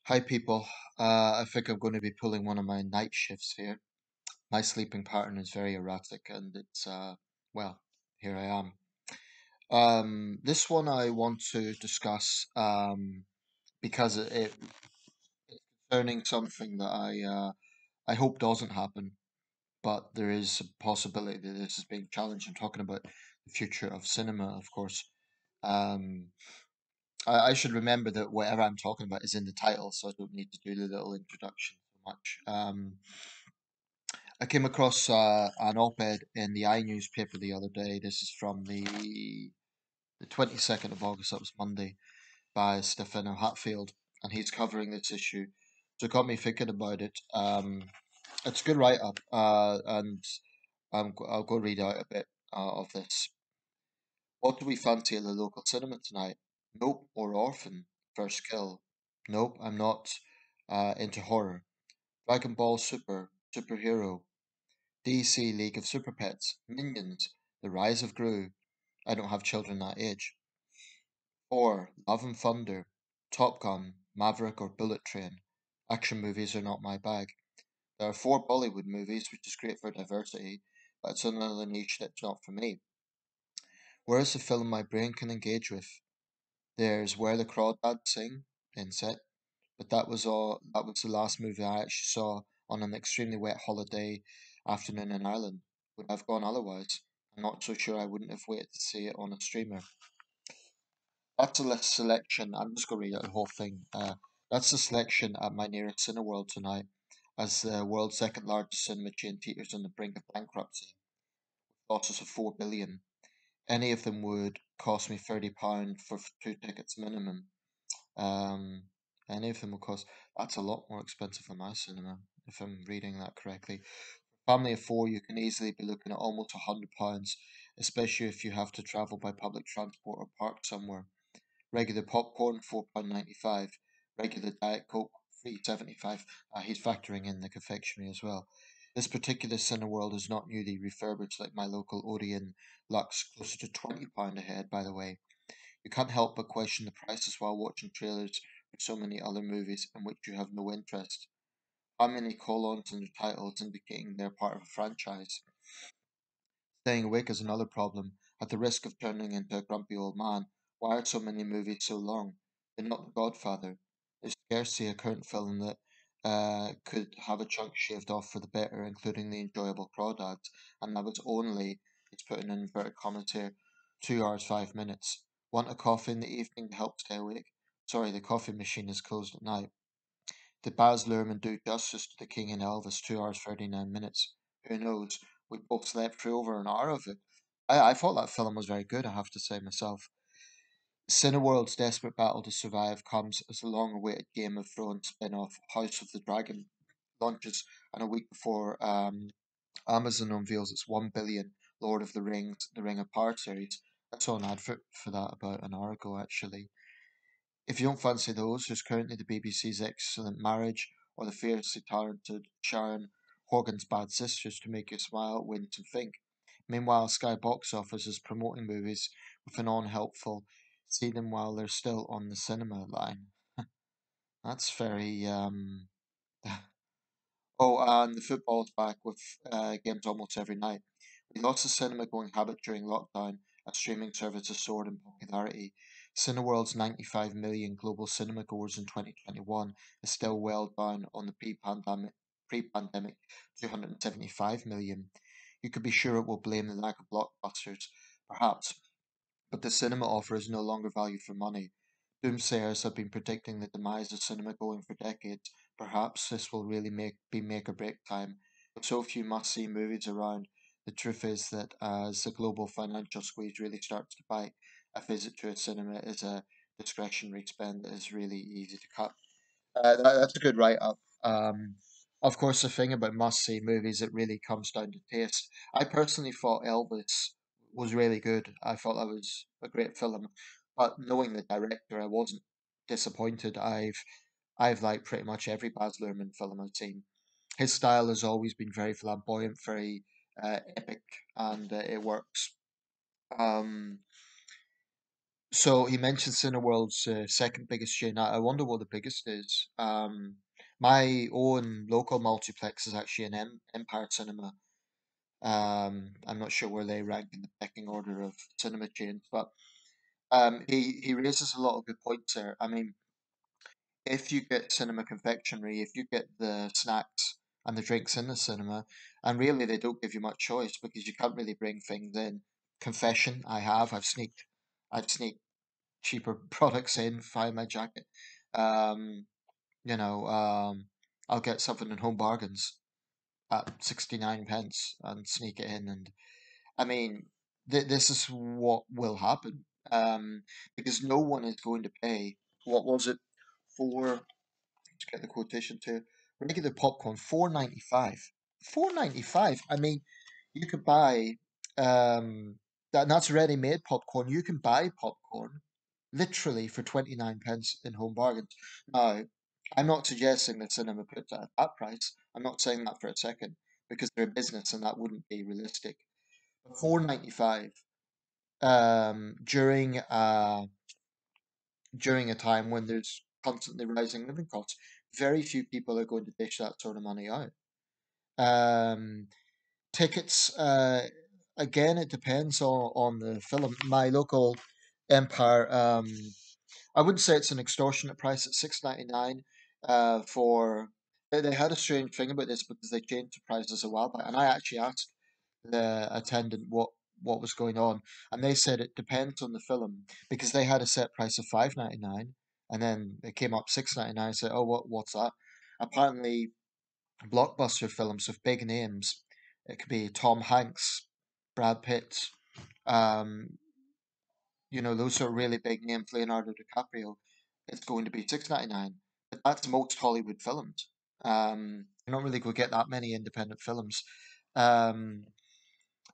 Hi, people. I think I'm going to be pulling one of my night shifts here. My sleeping pattern is very erratic, and well, here I am. This one I want to discuss because it's concerning something that I hope doesn't happen, but there is a possibility that this is being challenged. I'm talking about the future of cinema, of course. Um, I should remember that whatever I'm talking about is in the title, so I don't need to do the little introduction so much. I came across an op-ed in the iNewspaper the other day. This is from the 22nd of August, that was Monday, by Stefano Hatfield, and he's covering this issue. So it got me thinking about it. It's a good write-up, and I'll go read out a bit of this. What do we fancy at the local cinema tonight? Nope, or Orphan, First Kill. Nope, I'm not into horror. Dragon Ball Super, Superhero, DC League of Super Pets, Minions, The Rise of Gru. I don't have children that age. Or Love and Thunder, Top Gun, Maverick or Bullet Train. Action movies are not my bag. There are four Bollywood movies, which is great for diversity, but it's another niche that's not for me. Where's the film my brain can engage with? There's Where the Crawdads Sing, Inset, but that was all. That was the last movie I actually saw on an extremely wet holiday afternoon in Ireland. Would I have gone otherwise? I'm not so sure I wouldn't have waited to see it on a streamer. That's a list selection. I'm just going to read out the whole thing. That's the selection at my nearest Cineworld tonight, as the world's second largest cinema chain teeters on the brink of bankruptcy, losses of 4 billion. Any of them would cost me £30 for two tickets minimum. Um, any of them will cost. That's a lot more expensive than my cinema, if I'm reading that correctly. Family of four, you can easily be looking at almost £100, especially if you have to travel by public transport or park somewhere. Regular popcorn, £4.95. Regular Diet Coke, £3.75. He's factoring in the confectionery as well. This particular Cineworld is not newly refurbished like my local Odeon Lux, closer to £20 a head, by the way. You can't help but question the prices while watching trailers for so many other movies in which you have no interest. How many colons in the titles indicating they're part of a franchise? Staying awake is another problem. At the risk of turning into a grumpy old man, why are so many movies so long? They're not The Godfather. There's scarcely a current film that could have a chunk shaved off for the better, including the enjoyable crawdads, and that was only, it's put in inverted commas here, 2 hours 5 minutes. Want a coffee in the evening to help stay awake? Sorry, the coffee machine is closed at night. Did Baz Luhrmann do justice to The King and Elvis 2 hours 39 minutes? Who knows? We both slept through over an hour of it. I thought that film was very good, I have to say myself. Cineworld's desperate battle to survive comes as the long awaited Game of Thrones spin off House of the Dragon launches, and a week before Amazon unveils its 1 billion Lord of the Rings The Ring of Power series. I saw an advert for that about an hour ago, actually. If you don't fancy those, there's currently the BBC's Excellent Marriage or the fiercely talented Sharon Horgan's Bad Sisters to make you smile, wince, and think. Meanwhile, Sky Box Office is promoting movies with an unhelpful see them while they're still on the cinema line. That's very Oh, and the football's back with games almost every night. We lost the cinema going habit during lockdown as streaming services soared in popularity. Cineworld's 95 million global cinema goers in 2021 is still well down on the pre-pandemic 275 million. You could be sure it will blame the lack of blockbusters, perhaps, but the cinema offer is no longer value for money. Doomsayers have been predicting the demise of cinema going for decades. Perhaps this will really be make or break time. With so few must see movies around, the truth is that as the global financial squeeze really starts to bite, a visit to a cinema is a discretionary spend that is really easy to cut. That's a good write up. Of course, the thing about must see movies, it really comes down to taste. I personally thought Elvis was really good. I thought that was a great film, but knowing the director, I wasn't disappointed. I've liked pretty much every Baz Luhrmann film I've seen. His style has always been very flamboyant, very epic, and it works. Um, So he mentioned Cineworld's second biggest chain. I wonder what the biggest is. My own local multiplex is actually an Empire Cinema. I'm not sure where they rank in the pecking order of cinema chains, but he raises a lot of good points there. I mean, if you get cinema confectionery, if you get the snacks and the drinks in the cinema, and really they don't give you much choice because you can't really bring things in. Confession, I've sneaked cheaper products in via my jacket. Um, you know, I'll get something in Home Bargains at 69 pence and sneak it in. And I mean, this is what will happen because no one is going to pay, what was it, for, to get the quotation to regular popcorn, 4.95. 4.95. I mean, you could buy that's ready made popcorn. You can buy popcorn literally for 29 pence in Home Bargains. Now, I'm not suggesting that cinema puts it at that price. I'm not saying that for a second because they're a business and that wouldn't be realistic. But 4.95 during a time when there's constantly rising living costs, very few people are going to dish that sort of money out. Um, Tickets, again, it depends on the film. My local Empire, I wouldn't say it's an extortionate price at 6.99 for. They had a strange thing about this because they changed the prices a while back, and I actually asked the attendant what was going on, and they said it depends on the film because they had a set price of 5.99, and then it came up 6.99. I said, "Oh, what's that?" Apparently, blockbuster films with big names, it could be Tom Hanks, Brad Pitt, um, those sort of really big names, Leonardo DiCaprio. It's going to be 6.99, but that's most Hollywood films. You're not really going to get that many independent films. Um,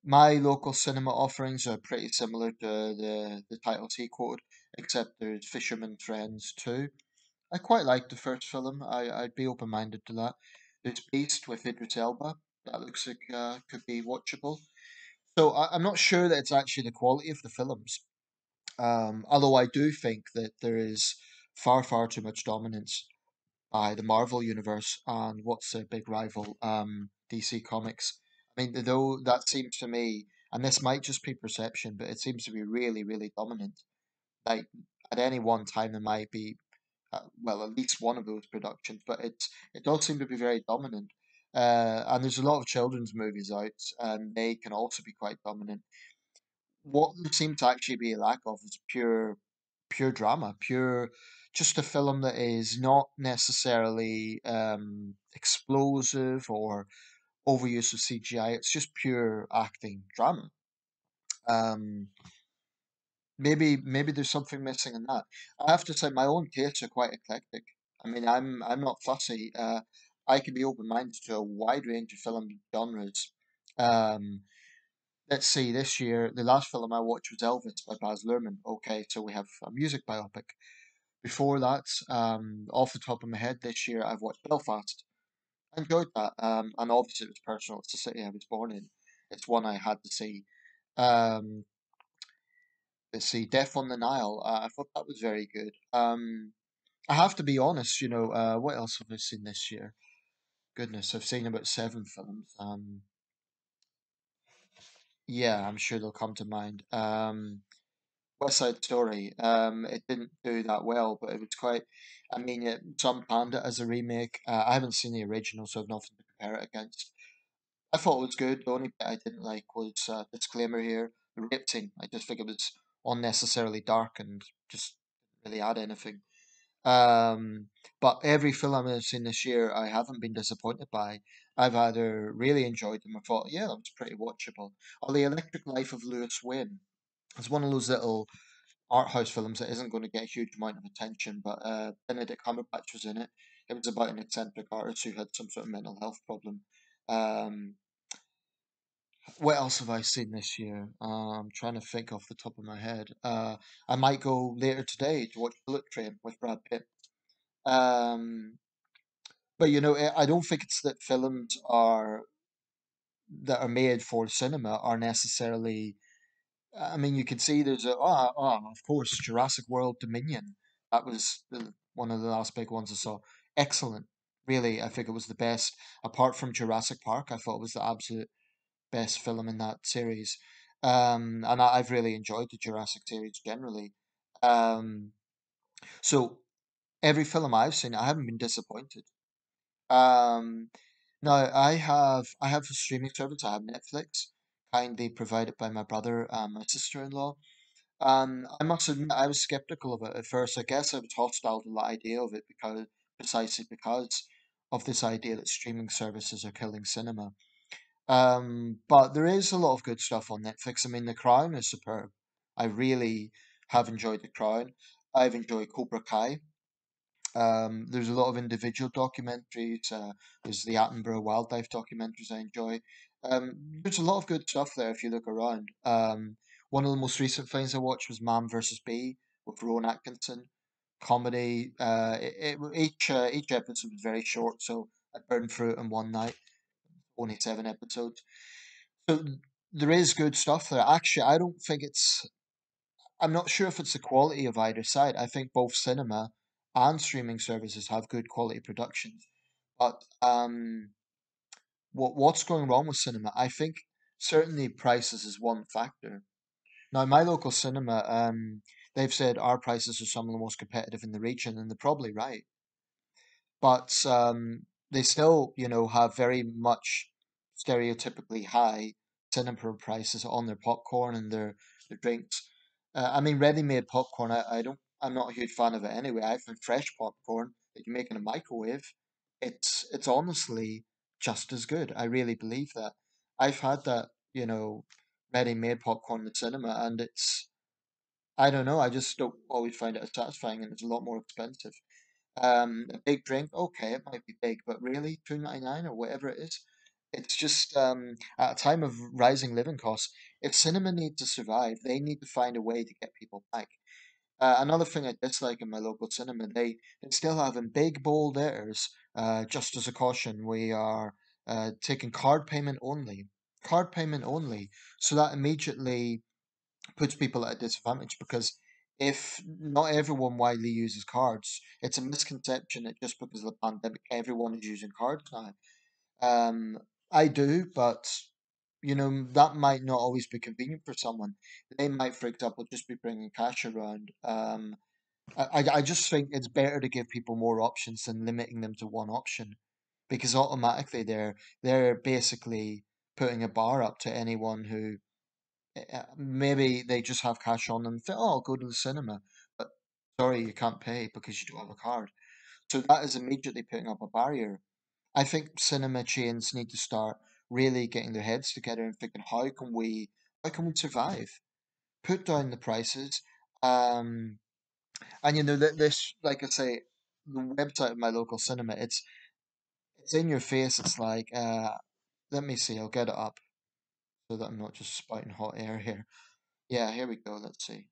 my local cinema offerings are pretty similar to the titles he quoted, except there's Fisherman Friends too. I quite like the first film. I'd be open minded to that. There's Beast with Idris Elba. That looks like could be watchable. So I'm not sure that it's actually the quality of the films. Although I do think that there is far too much dominance by the Marvel universe and what's their big rival, DC Comics. I mean, though that seems to me, and this might just be perception, but it seems to be really dominant. Like at any one time, there might be well, at least one of those productions, but it does seem to be very dominant. And there's a lot of children's movies out, and they can also be quite dominant. What there seems to actually be a lack of is pure drama, pure just a film that is not necessarily explosive or overuse of CGI. It's just pure acting drama. Um, maybe there's something missing in that. I have to say my own tastes are quite eclectic. I mean, I'm not fussy. I can be open minded to a wide range of film genres. Um, let's see, this year the last film I watched was Elvis by Baz Luhrmann. Okay, so we have a music biopic. Before that, off the top of my head, this year I've watched Belfast. I enjoyed that, and obviously it was personal. It's the city I was born in. It's one I had to see. Um, let's see, Death on the Nile. I thought that was very good. I have to be honest, what else have I seen this year? Goodness, I've seen about seven films. Yeah, I'm sure they'll come to mind. West Side Story. It didn't do that well, but it was quite. I mean, some panned it as a remake. I haven't seen the original, so I've nothing to compare it against. I thought it was good. The only bit I didn't like was disclaimer here, the rape scene. I just think it was unnecessarily dark and just didn't really add anything. Um, but every film I've seen this year, I haven't been disappointed by. I've either really enjoyed them or thought, yeah, that was pretty watchable. Or The Electric Life of Lewis Wayne. It's one of those little art house films that isn't going to get a huge amount of attention, but Benedict Cumberbatch was in it. It was about an eccentric artist who had some sort of mental health problem. Um, what else have I seen this year? I'm trying to think off the top of my head. I might go later today to watch Bullet Train with Brad Pitt. Um, but I don't think it's that films are that are made for cinema are necessarily I mean, you can see there's of course, Jurassic World Dominion. That was one of the last big ones I saw. Excellent. Really, I think it was the best. Apart from Jurassic Park, I thought it was the absolute best film in that series. And I've really enjoyed the Jurassic series generally. Um, so every film I've seen, I haven't been disappointed. Um, Now I have a streaming service. I have Netflix, kindly provided by my brother and my sister-in-law. And I must admit, I was skeptical of it at first. I guess I was hostile to the idea of it because precisely because of this idea that streaming services are killing cinema. But there is a lot of good stuff on Netflix. I mean, The Crown is superb. I really have enjoyed The Crown. I've enjoyed Cobra Kai. There's a lot of individual documentaries. There's the Attenborough wildlife documentaries I enjoy. There's a lot of good stuff there if you look around. One of the most recent things I watched was Man vs. Bee with Rowan Atkinson. Comedy. Each episode was very short, so I burned through it in one night. Only 7 episodes. So there is good stuff there. Actually, I don't think it's. I'm not sure if it's the quality of either side. I think both cinema and streaming services have good quality productions. But what's going wrong with cinema? I think certainly prices is one factor. Now, my local cinema, they've said our prices are some of the most competitive in the region, and they're probably right. But they still, have very much stereotypically high cinema prices on their popcorn and their drinks. I mean, ready-made popcorn, I'm not a huge fan of it anyway. I find fresh popcorn that you make in a microwave, it's honestly just as good. I really believe that. I've had that, ready-made popcorn in the cinema, and I don't know, I just don't always find it as satisfying, and it's a lot more expensive. A big drink, okay, it might be big, but really, 2.99 or whatever it is, it's just at a time of rising living costs. If cinema need to survive, they need to find a way to get people back. Another thing I dislike in my local cinema, they still have in big bold letters, just as a caution, we are taking card payment only. Card payment only. So that immediately puts people at a disadvantage because if not everyone widely uses cards, it's a misconception that just because of the pandemic, everyone is using cards now. Um, I do, but that might not always be convenient for someone. They might, for example, just be bringing cash around. I just think it's better to give people more options than limiting them to one option, because automatically they're basically putting a bar up to anyone who maybe they just have cash on them and think, oh, I'll go to the cinema. But sorry, you can't pay because you don't have a card. So that is immediately putting up a barrier. I think cinema chains need to start really getting their heads together and thinking, how can we survive? Put down the prices. Um, and this, like I say, the website of my local cinema, it's in your face. It's like, let me see, I'll get it up so that I'm not just spouting hot air here. Yeah, here we go. Let's see.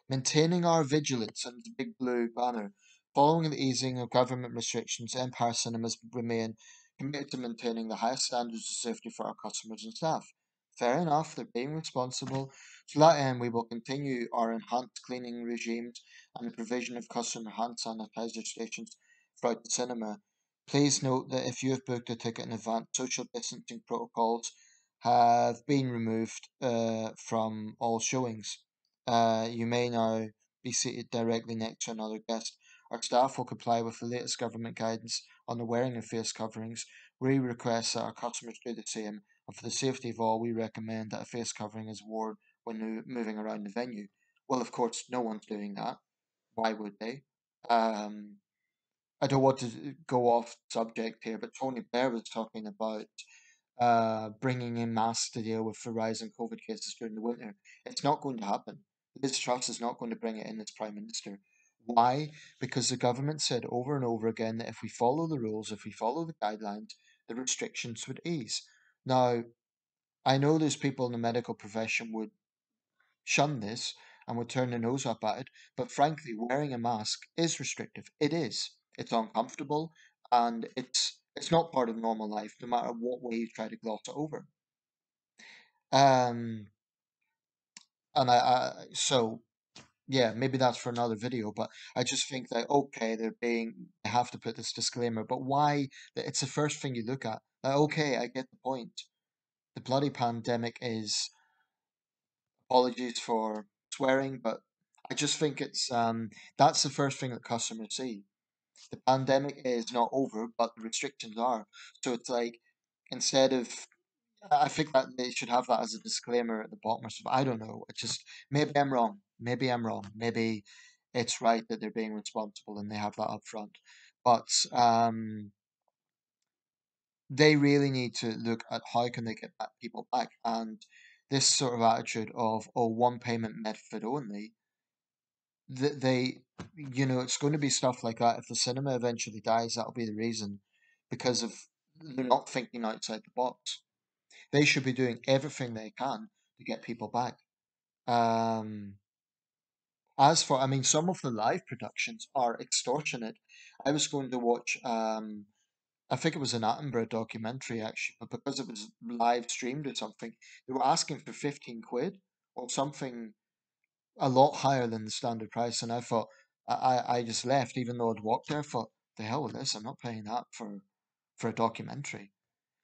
Maintaining our vigilance and the big blue banner. Following the easing of government restrictions, Empire Cinemas remain committed to maintaining the highest standards of safety for our customers and staff. Fair enough, they're being responsible. To that end, we will continue our enhanced cleaning regimes and the provision of custom hand sanitizer stations throughout the cinema. Please note that if you have booked a ticket in advance, social distancing protocols have been removed from all showings. You may now be seated directly next to another guest. Our staff will comply with the latest government guidance on the wearing of face coverings. We request that our customers do the same, and for the safety of all, we recommend that a face covering is worn when moving around the venue. Well, of course, no one's doing that. Why would they? Um, I don't want to go off subject here, but Tony Blair was talking about bringing in masks to deal with the rise in COVID cases during the winter. It's not going to happen. Liz Truss is not going to bring it in as Prime Minister. Why? Because the government said over and over again that if we follow the rules, if we follow the guidelines, the restrictions would ease. Now, I know there's people in the medical profession would shun this and would turn their nose up at it, but frankly, wearing a mask is restrictive. It is. It's uncomfortable and it's not part of normal life, no matter what way you try to gloss it over. Um, and so yeah, maybe that's for another video, but I just think that okay, they have to put this disclaimer, but why? It's the first thing you look at. Like, okay, I get the point. The bloody pandemic is, apologies for swearing, but I just think that's the first thing that customers see. The pandemic is not over, but the restrictions are. So it's like instead of I think that they should have that as a disclaimer at the bottom or something. I don't know. It just maybe I'm wrong. Maybe I'm wrong. Maybe it's right that they're being responsible and they have that up front. But they really need to look at how can they get that people back. And this sort of attitude of one payment method only, that it's going to be stuff like that. If the cinema eventually dies, that'll be the reason, because of they're not thinking outside the box. They should be doing everything they can to get people back. Um, I mean, some of the live productions are extortionate. I was going to watch, I think it was an Attenborough documentary actually, but because it was live streamed or something, they were asking for 15 quid or something a lot higher than the standard price. And I thought, I just left, even though I'd walked there. I thought, the hell with this, I'm not paying that for a documentary.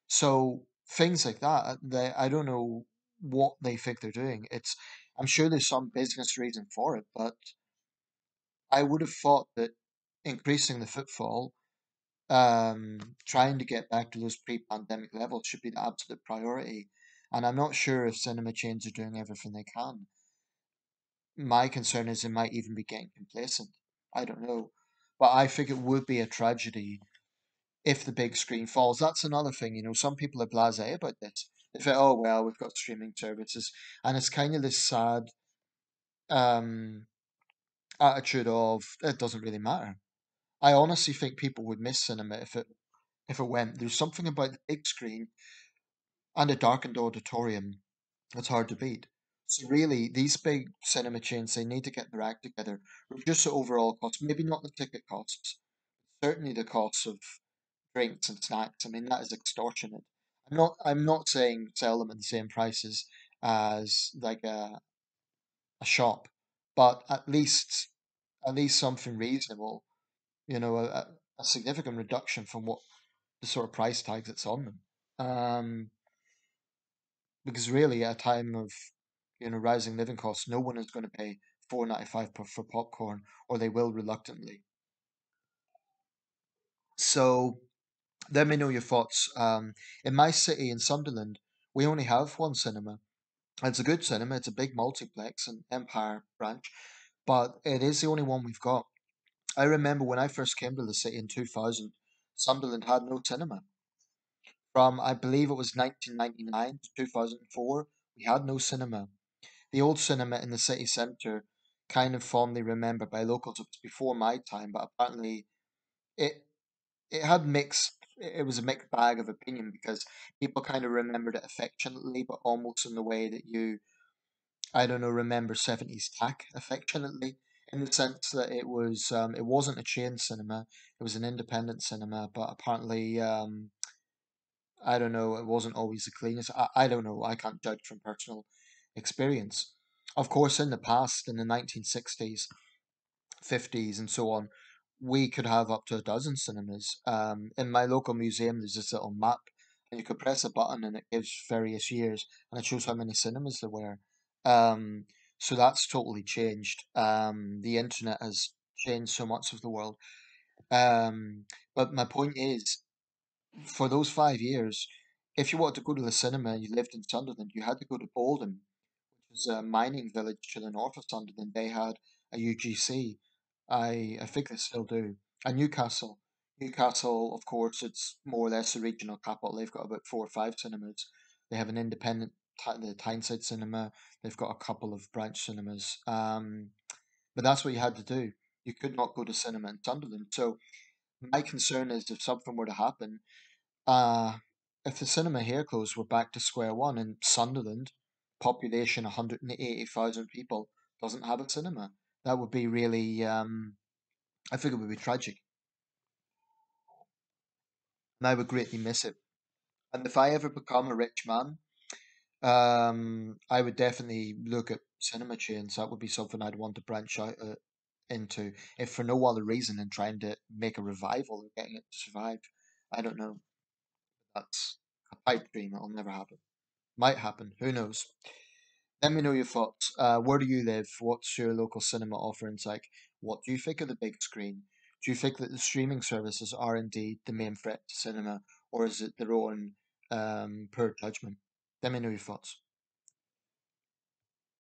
So things like that, I don't know what they think they're doing. I'm sure there's some business reason for it, but I would have thought that increasing the footfall, trying to get back to those pre-pandemic levels should be the absolute priority. And I'm not sure if cinema chains are doing everything they can. My concern is they might even be getting complacent. I don't know. But I think it would be a tragedy if the big screen falls. That's another thing, some people are blasé about this. They say, oh, well, we've got streaming services. And it's kind of this sad um, attitude of it doesn't really matter. I honestly think people would miss cinema if it went. There's something about the big screen and a darkened auditorium that's hard to beat. So really, these big cinema chains, they need to get their act together. Reduce the overall cost, maybe not the ticket costs, certainly the costs of drinks and snacks. I mean, that is extortionate. I'm not saying sell them at the same prices as like a shop, but at least something reasonable, a significant reduction from what the sort of price tags that's on them. Because really, at a time of rising living costs, no one is going to pay 4.95 for popcorn, or they will reluctantly. So let me know your thoughts. In my city, in Sunderland, we only have one cinema. It's a good cinema. It's a big multiplex, an Empire branch, but it is the only one we've got. I remember when I first came to the city in 2000, Sunderland had no cinema. From, I believe it was 1999 to 2004, we had no cinema. The old cinema in the city centre, kind of fondly remembered by locals, it was before my time, but apparently it it had mixed. It was a mixed bag of opinion because people kind of remembered it affectionately, but almost in the way that I don't know, remember 70s tack affectionately, in the sense that it wasn't a chain cinema, it was an independent cinema, but apparently, I don't know, it wasn't always the cleanest. I don't know, I can't judge from personal experience. Of course, in the past, in the 1960s, 50s, and so on, we could have up to a dozen cinemas. In my local museum, there's this little map, and you could press a button and it gives various years, and it shows how many cinemas there were. Um, so that's totally changed. The internet has changed so much of the world. Um, but my point is, for those 5 years, if you wanted to go to the cinema and you lived in Sunderland, you had to go to Oldham, which is a mining village to the north of Sunderland. They had a UGC. I think they still do. And Newcastle. Newcastle, of course, it's more or less a regional capital. They've got about 4 or 5 cinemas. They have an independent, the Tyneside Cinema. They've got a couple of branch cinemas. But that's what you had to do. You could not go to cinema in Sunderland. So my concern is if something were to happen, uh, if the cinema here closed, we're back to square one in Sunderland, population 180,000 people, doesn't have a cinema. That would be really, I think it would be tragic, and I would greatly miss it. And if I ever become a rich man, I would definitely look at cinema chains. That would be something I'd want to branch out into, if for no other reason than trying to make a revival or getting it to survive. I don't know. That's a pipe dream. It'll never happen. Might happen. Who knows? Let me know your thoughts. Where do you live? What's your local cinema offerings like? What do you think of the big screen? Do you think that the streaming services are indeed the main threat to cinema, or is it their own poor judgment? Let me know your thoughts.